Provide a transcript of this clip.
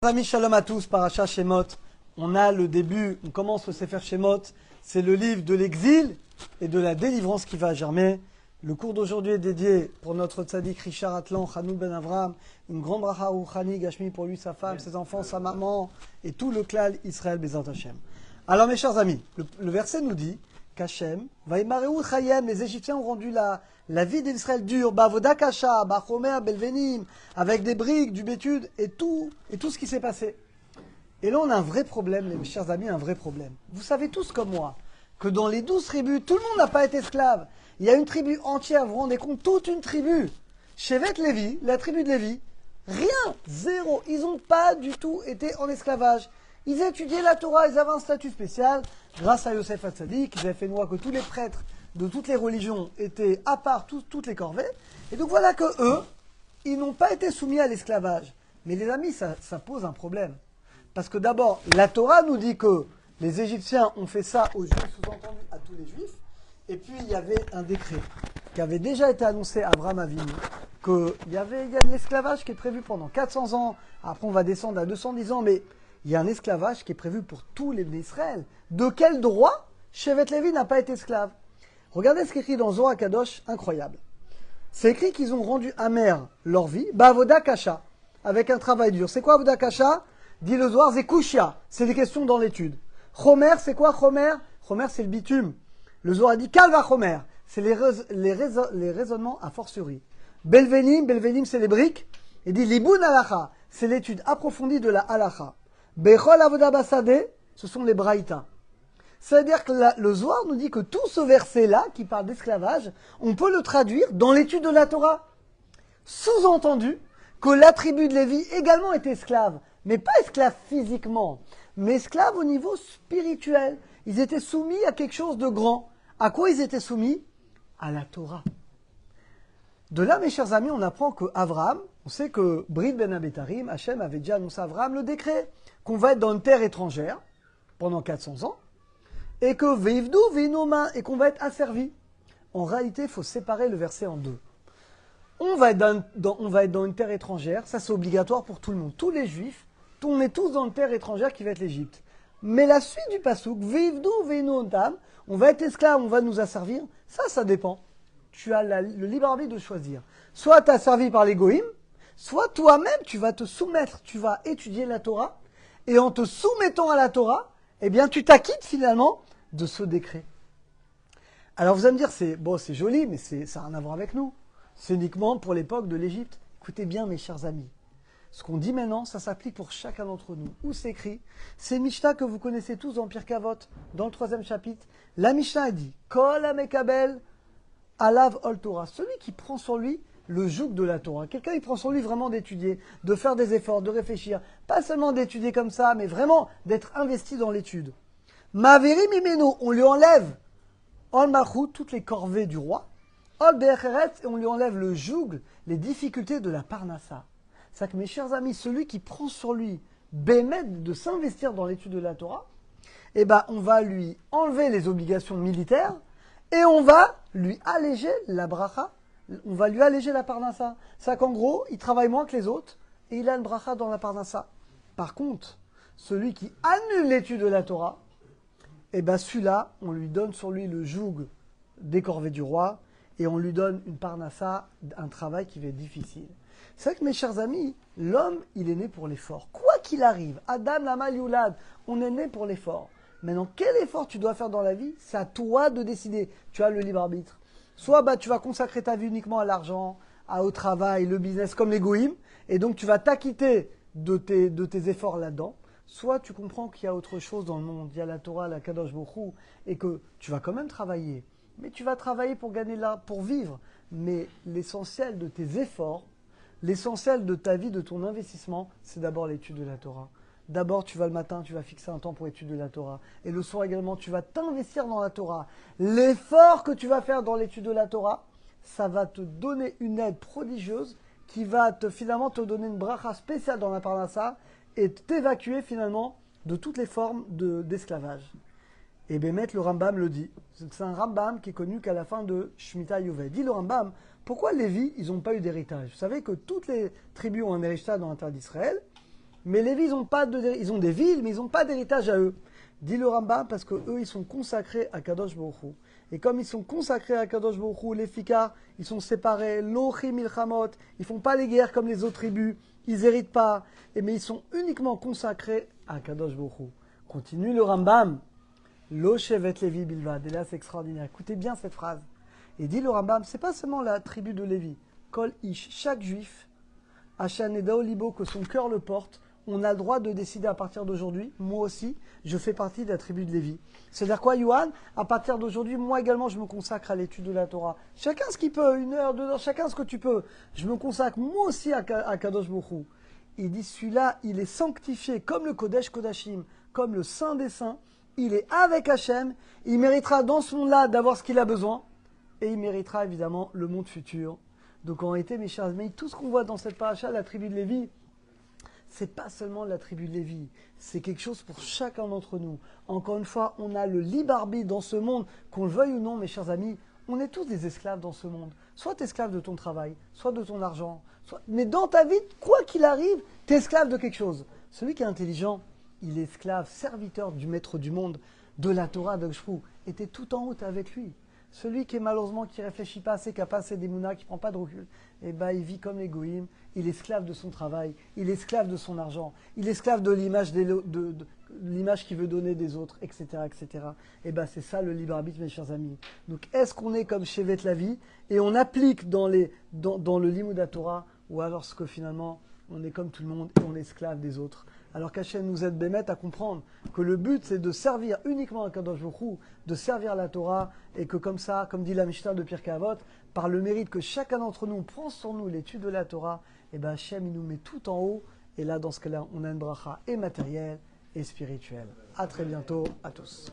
Amis, shalom à tous, Parashat Shemot. On a le début, on commence le Sefer Shemot. C'est le livre de l'exil et de la délivrance qui va germer. Le cours d'aujourd'hui est dédié pour notre tzaddik Richard Atlan, Hanoun Ben Avram, une grande bracha Rouchani Gashmi pour lui, sa femme, ses enfants, sa maman et tout le klal Israël Bezat Hashem. Alors mes chers amis, le verset nous dit qu'Hashem, Vaimareu Chayem, les Égyptiens ont rendu la vie d'Israël dure, Bavoda Kasha, Bachomer, Belvenim, avec des briques, du bétude et tout ce qui s'est passé. Et là on a un vrai problème, mes chers amis, un vrai problème. Vous savez tous comme moi que dans les 12 tribus, tout le monde n'a pas été esclave. Il y a une tribu entière, vous vous rendez compte, toute une tribu. Shevet Lévi, la tribu de Lévi, rien, zéro. Ils n'ont pas du tout été en esclavage. Ils étudiaient la Torah, ils avaient un statut spécial. Grâce à Yosef Hatzadik, ils avaient fait une loi que tous les prêtres de toutes les religions étaient à part toutes les corvées. Et donc voilà que eux, ils n'ont pas été soumis à l'esclavage. Mais les amis, ça pose un problème. Parce que d'abord, la Torah nous dit que les Égyptiens ont fait ça aux Juifs, sous-entendu à tous les Juifs. Et puis il y avait un décret qui avait déjà été annoncé à Abraham Avinu, qu'il y a de l'esclavage qui est prévu pendant 400 ans. Après on va descendre à 210 ans, mais il y a un esclavage qui est prévu pour tous les Israël. De quel droit Shevet Lévi n'a pas été esclave? Regardez ce qui est écrit dans Zohar Kadosh, incroyable. C'est écrit qu'ils ont rendu amère leur vie, Bavoda Kasha, avec un travail dur. C'est quoi Avoda Kasha? Dit le Zohar, Zekushia, c'est des questions dans l'étude. Chomer, c'est quoi Chomer? Chomer, c'est le bitume. Le Zohar dit Kalva Chomer, c'est les raisonnements a fortiori. Belvenim, c'est les briques. Et dit Liboun Halacha, c'est l'étude approfondie de la Halacha. Bechol Avoda Basade, ce sont les Braïta. C'est-à-dire que le Zohar nous dit que tout ce verset-là, qui parle d'esclavage, on peut le traduire dans l'étude de la Torah. Sous-entendu que la tribu de Lévi également était esclave, mais pas esclave physiquement, mais esclave au niveau spirituel. Ils étaient soumis à quelque chose de grand. À quoi ils étaient soumis? À la Torah. De là, mes chers amis, on apprend que Abraham, on sait que Brit Ben Abetarim, Hachem avait déjà annoncé à Abraham le décret qu'on va être dans une terre étrangère pendant 400 ans et que Veivdu Veinoma et qu'on va être asservi. En réalité, il faut séparer le verset en deux. On va être dans une terre étrangère, ça c'est obligatoire pour tout le monde. Tous les juifs, on est tous dans une terre étrangère qui va être l'Égypte. Mais la suite du pasouk, Veivdu Veinotam, on va être esclave, on va nous asservir, ça dépend. Tu as le libre arbitre de choisir. Soit tu es asservi par les goïms, soit toi-même tu vas te soumettre, tu vas étudier la Torah, et en te soumettant à la Torah, eh bien tu t'acquittes finalement de ce décret. Alors vous allez me dire, c'est joli, mais ça n'a rien à voir avec nous. C'est uniquement pour l'époque de l'Égypte. Écoutez bien mes chers amis. Ce qu'on dit maintenant, ça s'applique pour chacun d'entre nous. Où c'est écrit? C'est une Mishnah que vous connaissez tous dans Pirkei Avot, dans le 3e chapitre. La Mishnah a dit Kol hamekabel alav ol Torah. Celui qui prend sur lui le joug de la Torah. Quelqu'un, il prend sur lui vraiment d'étudier, de faire des efforts, de réfléchir. Pas seulement d'étudier comme ça, mais vraiment d'être investi dans l'étude. Maveri mimeno, on lui enlève ol malchut, toutes les corvées du roi. Ol be'echeret, et on lui enlève le joug, les difficultés de la parnassa. C'est-à-dire que mes chers amis, celui qui prend sur lui bémet de s'investir dans l'étude de la Torah, eh ben, on va lui enlever les obligations militaires et on va lui alléger la bracha, on va lui alléger la parnassa. C'est-à-dire qu'en gros, il travaille moins que les autres et il a une bracha dans la parnassa. Par contre, celui qui annule l'étude de la Torah, eh ben, celui-là, on lui donne sur lui le joug des corvées du roi et on lui donne une parnassa, un travail qui va être difficile. C'est vrai que mes chers amis, l'homme, il est né pour l'effort. Quoi qu'il arrive, Adam, Lamal, Yulad, on est né pour l'effort. Maintenant, quel effort tu dois faire dans la vie? C'est à toi de décider. Tu as le libre arbitre. Soit tu vas consacrer ta vie uniquement à l'argent, au travail, le business, comme les goïms, et donc tu vas t'acquitter de tes efforts là-dedans. Soit tu comprends qu'il y a autre chose dans le monde, il y a la Torah, la Kadosh Baruch Hu, et que tu vas quand même travailler. Mais tu vas travailler pour gagner là, pour vivre. Mais l'essentiel de tes efforts, l'essentiel de ta vie, de ton investissement, c'est d'abord l'étude de la Torah. D'abord, tu vas le matin, tu vas fixer un temps pour étudier la Torah. Et le soir également, tu vas t'investir dans la Torah. L'effort que tu vas faire dans l'étude de la Torah, ça va te donner une aide prodigieuse qui va finalement te donner une bracha spéciale dans la parnassa et t'évacuer finalement de toutes les formes d'esclavage. Et Bémet, le Rambam le dit. C'est un Rambam qui est connu qu'à la fin de Shemitah Yovel. Dit le Rambam, pourquoi Lévi, ils n'ont pas eu d'héritage? Vous savez que toutes les tribus ont un héritage dans la terre d'Israël. Mais les Lévis, ils ont des villes, mais ils n'ont pas d'héritage à eux. Dit le Rambam, parce que eux, ils sont consacrés à Kadosh Baruch Hu. Et comme ils sont consacrés à Kadosh Baruch Hu, les Fikar, ils sont séparés, l'Ochim Milchamot, ils font pas les guerres comme les autres tribus, ils héritent pas, mais ils sont uniquement consacrés à Kadosh Baruch Hu. Continue le Rambam, Lo Shevet Levi Bilvad. Et là, c'est extraordinaire. Écoutez bien cette phrase. Et dit le Rambam, c'est pas seulement la tribu de Lévi. Kol Ish, chaque juif, Hachaneda Olibo, que son cœur le porte, on a le droit de décider à partir d'aujourd'hui, moi aussi, je fais partie de la tribu de Lévi. C'est-à-dire quoi, Yohan? À partir d'aujourd'hui, moi également, je me consacre à l'étude de la Torah. Chacun ce qu'il peut, 1 heure, 2 heures, chacun ce que tu peux. Je me consacre moi aussi à Kadosh Baruch Hu. Il dit, celui-là, il est sanctifié comme le Kodesh Kodashim, comme le Saint des Saints. Il est avec Hachem. Il méritera dans ce monde-là d'avoir ce qu'il a besoin. Et il méritera évidemment le monde futur. Donc en réalité, mes chers amis, tout ce qu'on voit dans cette paracha, la tribu de Lévi, c'est pas seulement la tribu de Lévi, c'est quelque chose pour chacun d'entre nous. Encore une fois, on a le libre arbitre dans ce monde, qu'on le veuille ou non, mes chers amis, on est tous des esclaves dans ce monde. Soit tu es esclave de ton travail, soit de ton argent, mais dans ta vie, quoi qu'il arrive, tu es esclave de quelque chose. Celui qui est intelligent, il est esclave, serviteur du maître du monde, de la Torah d'Oshpou, et tu es tout en haut, tu es avec lui. Celui qui est malheureusement, qui ne réfléchit pas assez, qui n'a pas assez d'émouna, qui ne prend pas de recul, eh ben, il vit comme les goïms, il est esclave de son travail, il est esclave de son argent, il est esclave de l'image l'image qu'il veut donner des autres, etc. etc. Eh ben, c'est ça le libre arbitre, mes chers amis. Donc, est-ce qu'on est comme Shevet Lavi et on applique dans le Limud Torah, ou alors ce que finalement, on est comme tout le monde et on est esclave des autres? Alors qu'Hachem nous aide bémet à comprendre que le but c'est de servir uniquement à Kadosh Baruch Hu, de servir la Torah, et que comme ça, comme dit la Mishnah de Pirkei Avot, par le mérite que chacun d'entre nous prend sur nous l'étude de la Torah, et ben Hachem il nous met tout en haut, et là dans ce cas-là on a une bracha et matérielle et spirituelle. À très bientôt à tous.